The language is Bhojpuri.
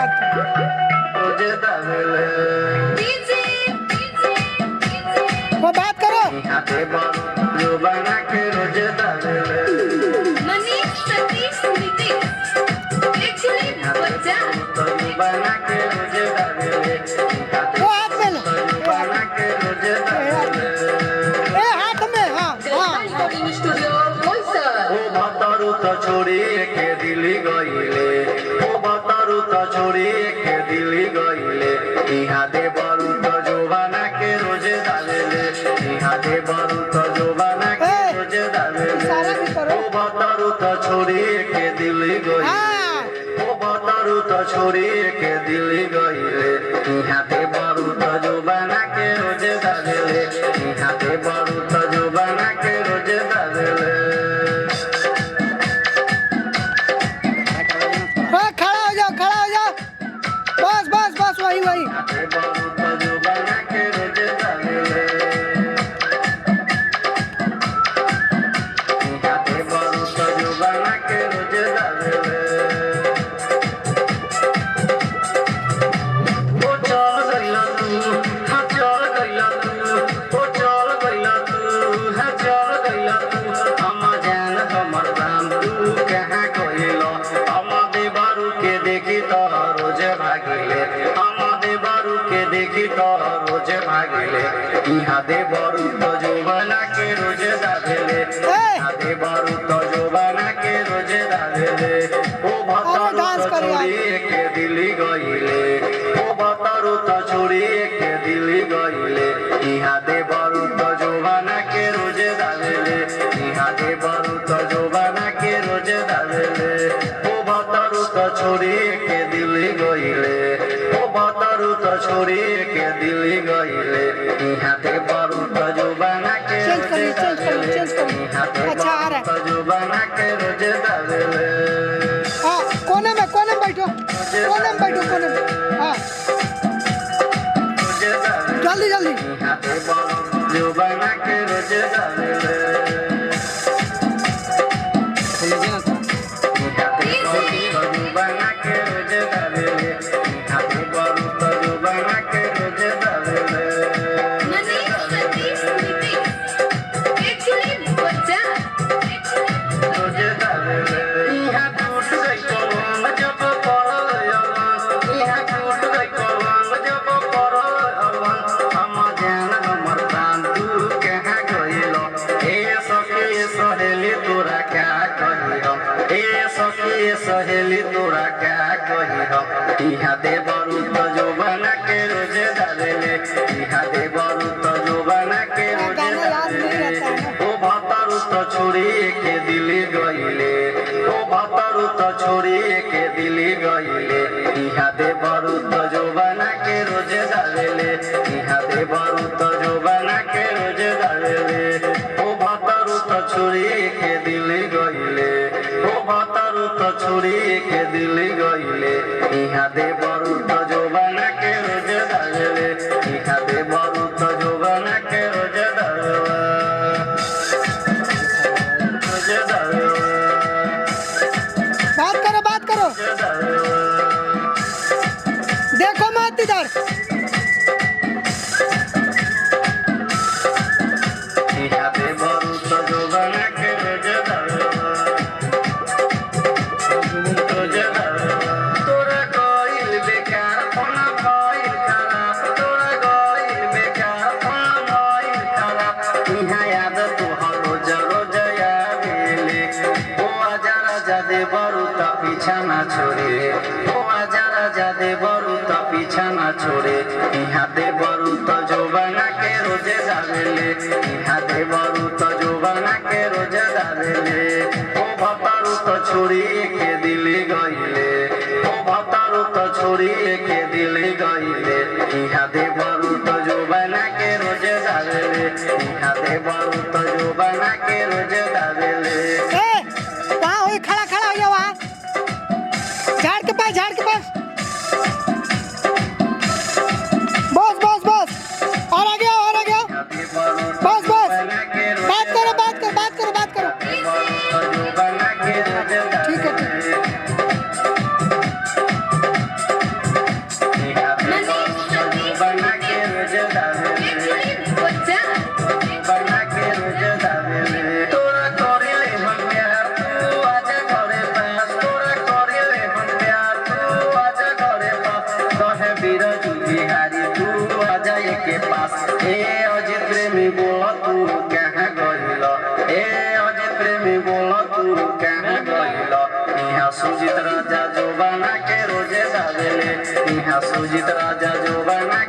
बात वो बात करो। वो हाथ में लो, ए हाथ में, हाँ छोड़ी के दिली गईले, ओ बतारू तो छोड़ी के दिली गईले, इहाँ दे बारू तो जोबाना के रोजे डालेले, इहाँ दे बारू तो जोबाना के रोजे डालेले, ओ बतारू तो छोड़ी के दिली गईले, ओ बतारू तो छोड़ी के दिली गईले, इहाँ दे बारू तो जोबाना के रोजे डालेले, इहाँ दे बारू तो जोबाना के रोजे डालेले। वही वही इहाँ दे बारू तो जोबाना के रोजे डालेले, इहाँ दे बारू तो जोबाना के रोजे डालेले, ओ बतारू तो छोड़ी के दिली गईले, ओ बतारू तो छोड़ी के दिली गईले, इहाँ दे बारू तो जोबाना के रोजे डालेले, इहाँ दे बारू तो जोबाना के रोजे डालेले, ओ बतारू तो छोड़ी के दिली गईले, ओ बतारू तो छोड़ी के दिली गईले, इहाँ दे बारू तो जोबाना के रोजे डालेले, इहाँ दे बारू तो जोबाना के रोजे डालेले। हाँ कोने में बैठो, कोने में हाँ जल्दी जल्दी। इहाँ दे बारू जोबाना के रोजे डालेले, इहाँ दे बारू तो जोबाना के रोजे डालेले, इहाँ दे बारू तो जोबाना के रोजे डालेले। सहेली तोरा क्या कही हम, इहाँ दे बारू तो जोबाना के रोजे डालेले, इहाँ दे बारू तो जोबाना के रोजे डालेले, ओ भतारू तो छोड़ी के दिली गईले, ओ भतारू तो छोड़ी के दिली गईले, इहाँ दे बारू तो जोबाना के रोजे डालेले, इहाँ दे बारू तो जोबाना के रोजे डालेले, ओ भतारू तो छोड़ी के दिली गईले, ओ भतारू तो छोड़ी के दिली गईले, इहाँ दे बारू तो जोबाना के रोजे डालेले, इहाँ दे बारू तो जोबाना के रोजे डालेले, रोजे डालेले। बात करो देखो मत इधर। इहाँ दे बारू तो जोबाना के रोजे डालेले, रोजे डालेले। तोरा गइल बेकार फोना भइल खराब, तोरा गइल बेकार फोना भइल खराब, इहाँ याद तोहर रोज रोज आवेले, ओ आजा राजा दे बारू तो पीछा ना छोड़े, ओ आजा राजा दे बारू तो पीछा ना छोड़े, इहाँ दे बारू तो जोबाना के रोजे डालेले, इहाँ दे बारू तो जोबाना के रोजे डालेले, ओ भतारू तो छोड़ी के दिली गईले, ओ भतारू तो छोड़ी के दिली गईले, इहाँ दे बारू तो जोबाना के रोजे डालेले, इहाँ दे बारू तो जोबाना के रोजे डालेले। वहाँ हो खड़ा हो जाओ, वहाँ झाड़ के पास बस और आ गया बस बात करो ठीक है प्रेमी बोला तू कहाँ गइल यहाँ सुजीत राजा जो बना के रोजे दावेले यहाँ सुजीत राजा जो बना